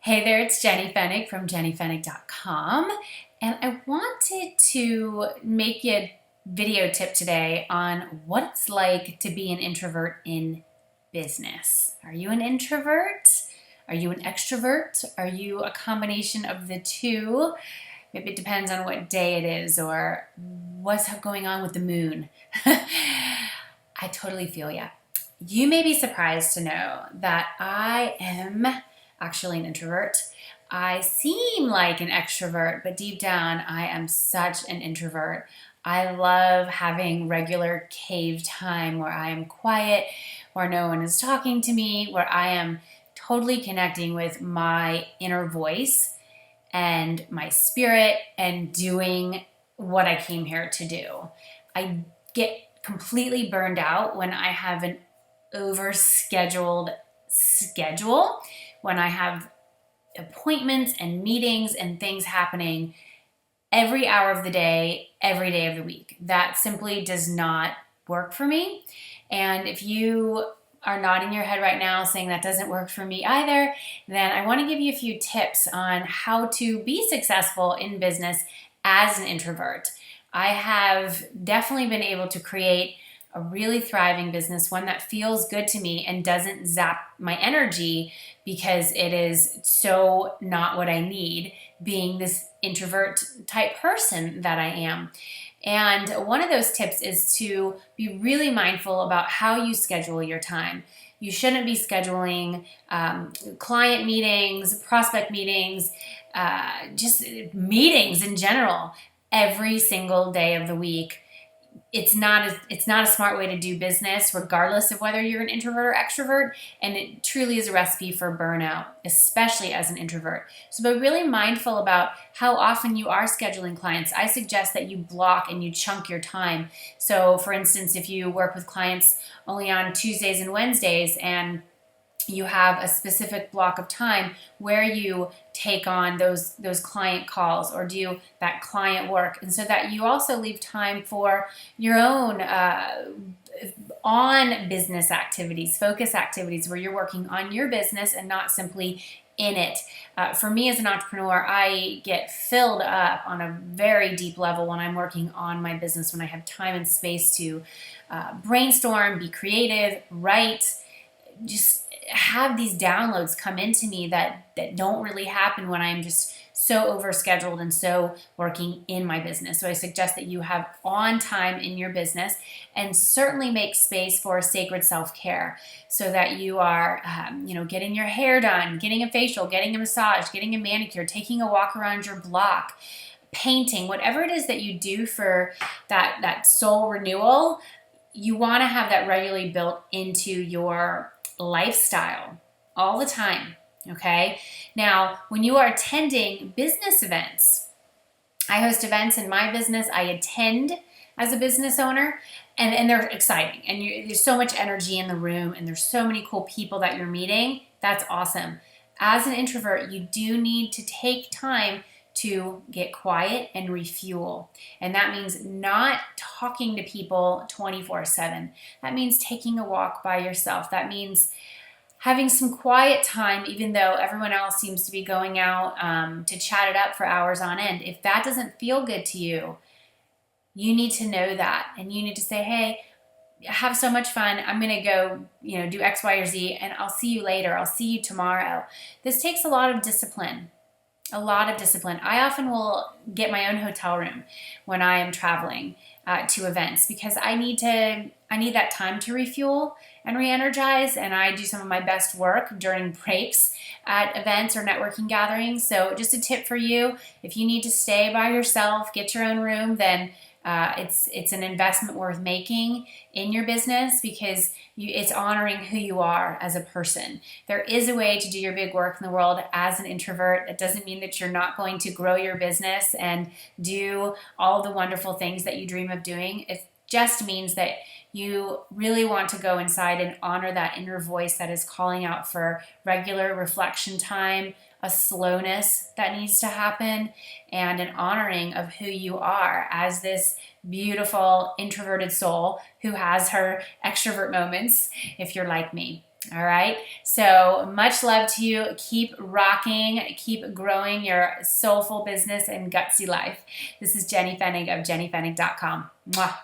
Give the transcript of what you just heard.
Hey there, it's Jenny Fennick from jennyfennick.com, and I wanted to make you a video tip today on what it's like to be an introvert in business. Are you an introvert? Are you an extrovert? Are you a combination of the two? Maybe it depends on what day it is or what's going on with the moon. I totally feel ya. You may be surprised to know that I am actually an introvert. I seem like an extrovert, but deep down, I am such an introvert. I love having regular cave time where I am quiet, where no one is talking to me, where I am totally connecting with my inner voice and my spirit and doing what I came here to do. I get completely burned out when I have an overscheduled schedule, when I have appointments and meetings and things happening every hour of the day, every day of the week. That simply does not work for me. And if you are nodding your head right now saying that doesn't work for me either, then I want to give you a few tips on how to be successful in business as an introvert. I have definitely been able to create a really thriving business, one that feels good to me and doesn't zap my energy because it is so not what I need, being this introvert type person that I am. And one of those tips is to be really mindful about how you schedule your time. You shouldn't be scheduling client meetings, prospect meetings, just meetings in general every single day of the week. It's not a smart way to do business, regardless of whether you're an introvert or extrovert, and it truly is a recipe for burnout, especially as an introvert. So be really mindful about how often you are scheduling clients. I suggest that you block and you chunk your time. So for instance, if you work with clients only on Tuesdays and Wednesdays and you have a specific block of time where you take on those client calls or do that client work, and so that you also leave time for your own on business activities, focus activities where you're working on your business and not simply in it. For me as an entrepreneur, I get filled up on a very deep level when I'm working on my business, when I have time and space to brainstorm, be creative, write, just have these downloads come into me that don't really happen when I'm just so overscheduled and so working in my business. So I suggest that you have on time in your business and certainly make space for sacred self-care so that you are, getting your hair done, getting a facial, getting a massage, getting a manicure, taking a walk around your block, painting, whatever it is that you do for that soul renewal. You want to have that regularly built into your lifestyle all the time, okay? Now, when you are attending business events, I host events in my business, I attend as a business owner, and they're exciting, and there's so much energy in the room, and there's so many cool people that you're meeting. That's awesome. As an introvert, you do need to take time to get quiet and refuel. And that means not talking to people 24/7. That means taking a walk by yourself. That means having some quiet time, even though everyone else seems to be going out to chat it up for hours on end. If that doesn't feel good to you, you need to know that. And you need to say, hey, have so much fun. I'm going to go, do X, Y, or Z, and I'll see you later. I'll see you tomorrow. This takes a lot of discipline. A lot of discipline. I often will get my own hotel room when I am traveling to events because I need that time to refuel and re-energize, and I do some of my best work during breaks at events or networking gatherings. So just a tip for you, if you need to stay by yourself, get your own room, then it's an investment worth making in your business because it's honoring who you are as a person. There is a way to do your big work in the world as an introvert. It doesn't mean that you're not going to grow your business and do all the wonderful things that you dream of doing. It just means that you really want to go inside and honor that inner voice that is calling out for regular reflection time, a slowness that needs to happen, and an honoring of who you are as this beautiful introverted soul who has her extrovert moments, if you're like me. All right. So much love to you. Keep rocking, keep growing your soulful business and gutsy life. This is Jenny Fennig of jennyfennig.com. Mwah.